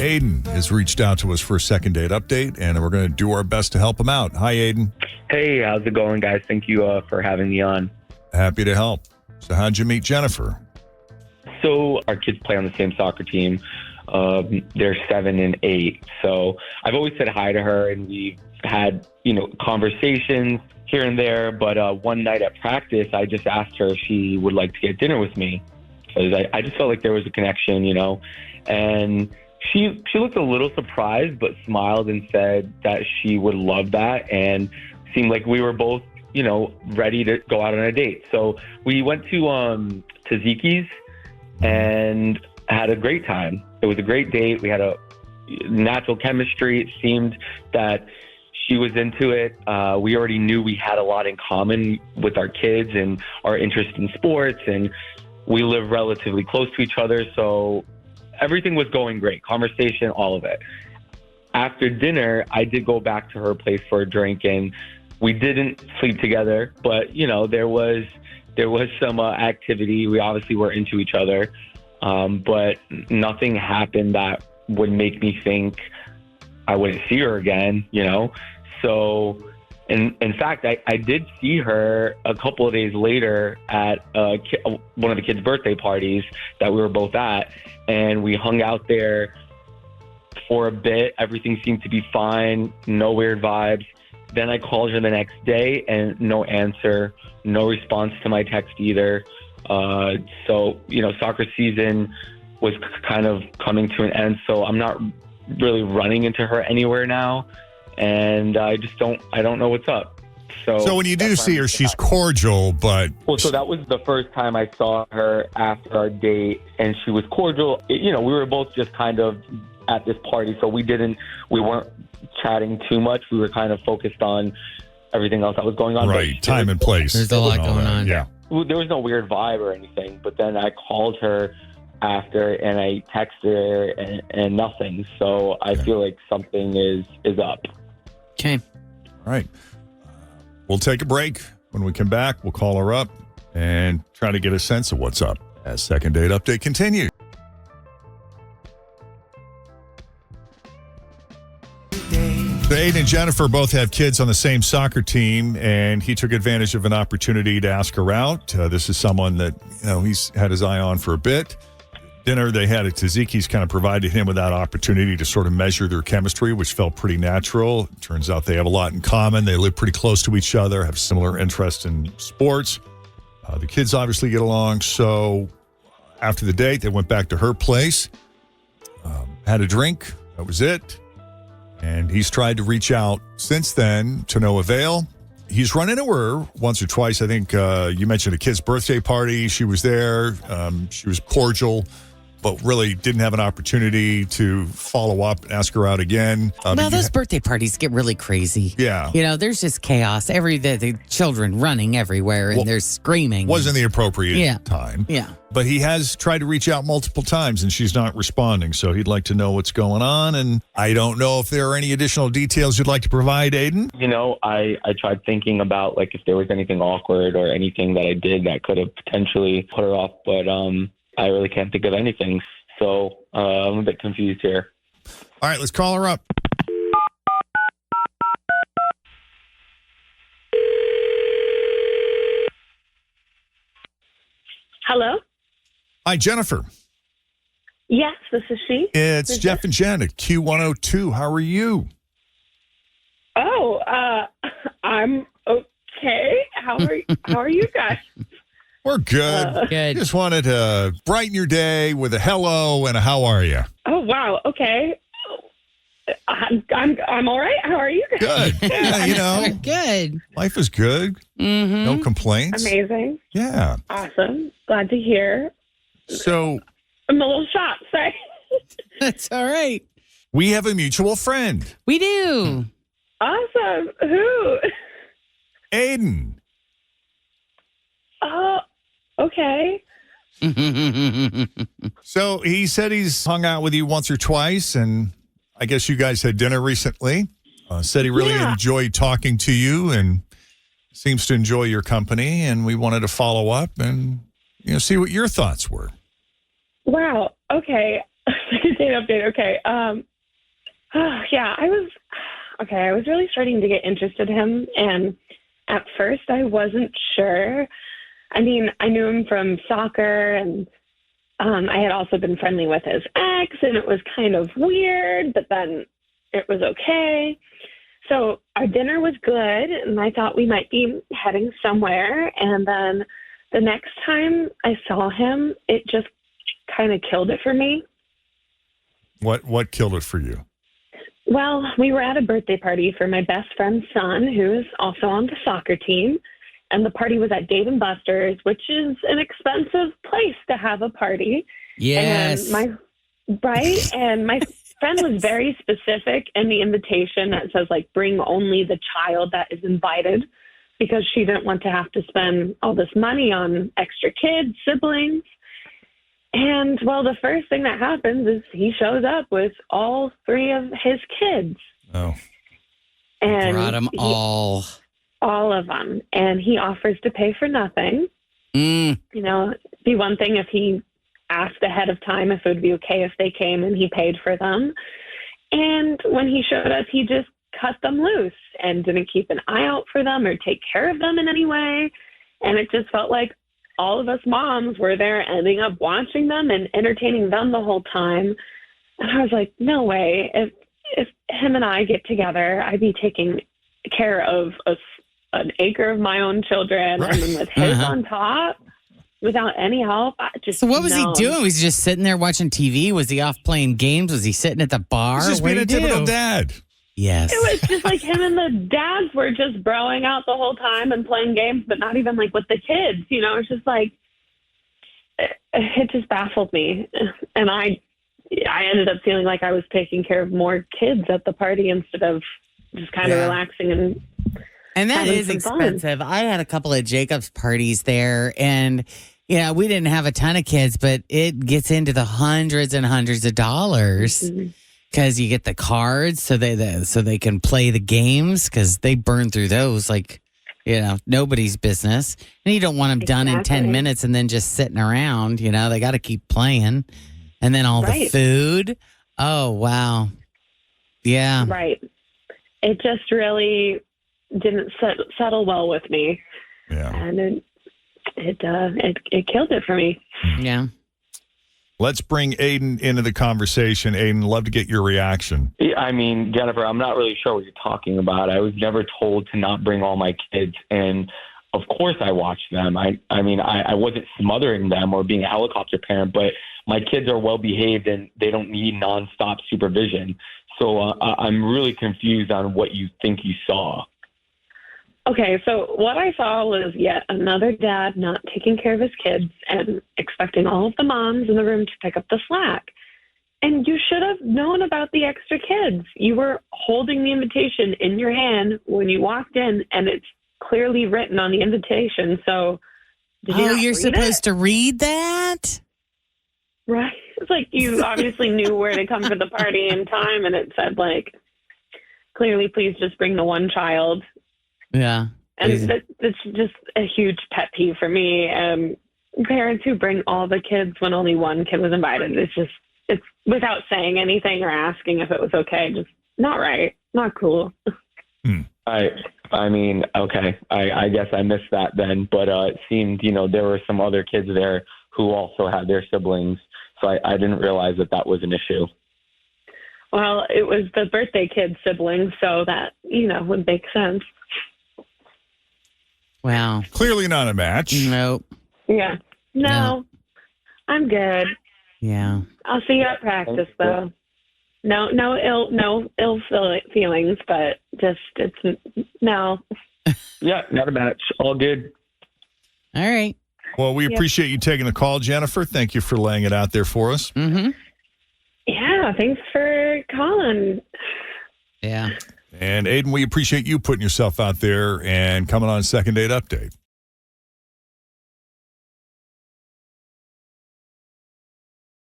Aiden has reached out to us for a second date update, and we're going to do our best to help him out. Hi, Aiden. Hey, how's it going, guys? Thank you for having me on. Happy to help. So how'd you meet Jennifer? So our kids play on the same soccer team. They're 7 and 8. So I've always said hi to her, and we've had, conversations here and there. But one night at practice, I just asked her if she would like to get dinner with me, because I just felt like there was a connection, and she looked a little surprised, but smiled and said that she would love that, and seemed like we were both, ready to go out on a date. So we went to Taziki's and had a great time. It was a great date. We had a natural chemistry. It seemed that she was into it. We already knew we had a lot in common with our kids and our interest in sports, and we live relatively close to each other. So everything was going great. Conversation, all of it. After dinner, I did go back to her place for a drink, and we didn't sleep together, but there was some activity. We obviously were into each other, but nothing happened that would make me think I wouldn't see her again. So, in fact, I did see her a couple of days later at one of the kids' birthday parties that we were both at, and we hung out there for a bit. Everything seemed to be fine, no weird vibes. Then I called her the next day, and no answer, no response to my text either. So, soccer season was kind of coming to an end, so I'm not really running into her anywhere now, and I don't know what's up. So when you do see her, she's cordial, but... Well, so that was the first time I saw her after our date, and she was cordial. We were both just kind of at this party, so we weren't chatting too much. We were kind of focused on everything else that was going on. Right, time and place. There's a lot going on. Yeah. There was no weird vibe or anything, but then I called her after, and I texted her, and nothing. So I feel like something is up. Okay. All right. We'll take a break. When we come back, we'll call her up and try to get a sense of what's up as Second Date Update continues. Aiden and Jennifer both have kids on the same soccer team, and he took advantage of an opportunity to ask her out. This is someone that, he's had his eye on for a bit. Dinner they had at Taziki's kind of provided him with that opportunity to sort of measure their chemistry, which felt pretty natural. Turns out they have a lot in common. They live pretty close to each other, have similar interests in sports. The kids obviously get along. So after the date, they went back to her place, had a drink. That was it. And he's tried to reach out since then to no avail. He's run into her once or twice. I think you mentioned a kid's birthday party. She was there. She was cordial, but really didn't have an opportunity to follow up and ask her out again. Those birthday parties get really crazy. Yeah. There's just chaos. The children running everywhere, and they're screaming. Wasn't the appropriate time. Yeah. But he has tried to reach out multiple times, and she's not responding. So he'd like to know what's going on. And I don't know if there are any additional details you'd like to provide, Aiden. I tried thinking about, if there was anything awkward or anything that I did that could have potentially put her off. But I really can't think of anything. So I'm a bit confused here. All right, let's call her up. Hello? Hi, Jennifer. Yes, this is she. It's Jeff and Jenn at Q102. How are you? Oh, I'm okay. How are you guys? We're good. Good. Just wanted to brighten your day with a hello and a how are you? Oh, wow. Okay. I'm all right. How are you guys? Good. Yeah, Good. life is good. Mm-hmm. No complaints. Amazing. Yeah. Awesome. Glad to hear. So I'm a little shocked. Sorry. That's all right. we have a mutual friend, We do. Awesome. Who? Aiden. Oh, okay. So he said he's hung out with you once or twice, and I guess you guys had dinner recently. Said he really enjoyed talking to you and seems to enjoy your company, and we wanted to follow up and see what your thoughts were. Wow. Okay. Second date update. Okay. Yeah, I was really starting to get interested in him, and at first I wasn't sure. I mean, I knew him from soccer, and I had also been friendly with his ex, and it was kind of weird, but then it was okay. So our dinner was good, and I thought we might be heading somewhere. And then the next time I saw him, it just kind of killed it for me. What killed it for you? Well, we were at a birthday party for my best friend's son, who is also on the soccer team. And the party was at Dave & Buster's, which is an expensive place to have a party. Yes. And my friend was very specific in the invitation that says, like, bring only the child that is invited, because she didn't want to have to spend all this money on extra kids, siblings. And, well, the first thing that happens is he shows up with all three of his kids. Oh. And Brought them all. All of them. And he offers to pay for nothing. You know, it'd be one thing if he asked ahead of time if it would be okay if they came and he paid for them. And when he showed up, he just cut them loose and didn't keep an eye out for them or take care of them in any way. And it just felt like all of us moms were there ending up watching them and entertaining them the whole time. And I was like, no way. If him and I get together, I'd be taking care of an acre of my own children, right. And then with his on top, without any help. So what was he doing? Was he just sitting there watching TV? Was he off playing games? Was he sitting at the bar? He's just being a typical dad. Yes. It was just like him and the dads were just broing out the whole time and playing games, but not even like with the kids. You know, it's just like, it just baffled me. And I ended up feeling like I was taking care of more kids at the party instead of just kind of relaxing and that is expensive. I had a couple of Jacob's parties there, and yeah, we didn't have a ton of kids, but it gets into the hundreds and hundreds of dollars because you get the cards so they can play the games, because they burn through those like, you know, nobody's business. And you don't want them done in 10 minutes and then just sitting around. You know, they got to keep playing, and then all the food. Oh wow, yeah, right. It just really didn't settle well with me. Yeah. And it killed it for me. Yeah. Let's bring Aiden into the conversation. Aiden, love to get your reaction. I mean, Jennifer, I'm not really sure what you're talking about. I was never told to not bring all my kids, and of course I watched them. I mean, I wasn't smothering them or being a helicopter parent, but my kids are well behaved and they don't need nonstop supervision. So I'm really confused on what you think you saw. Okay, so what I saw was yet another dad not taking care of his kids and expecting all of the moms in the room to pick up the slack. And you should have known about the extra kids. You were holding the invitation in your hand when you walked in, and it's clearly written on the invitation. So did you you're supposed to read that? Right. It's like you obviously knew where to come for the party in time, and it said, like, clearly, please just bring the one child. Yeah. And that's just a huge pet peeve for me. Parents who bring all the kids when only one kid was invited, it's without saying anything or asking if it was okay, just not right, not cool. I mean, okay, I guess I missed that then, but it seemed, you know, there were some other kids there who also had their siblings, so I didn't realize that was an issue. Well, it was the birthday kid's siblings, so that, you know, would make sense. Wow. Clearly not a match. Nope. Yeah. No. I'm good. Yeah. I'll see you at practice, though. No ill feelings, but it's no. Yeah, not a match. All good. All right. Well, we appreciate you taking the call, Jennifer. Thank you for laying it out there for us. Mm-hmm. Yeah, thanks for calling. Yeah. And Aiden, we appreciate you putting yourself out there and coming on Second Date Update.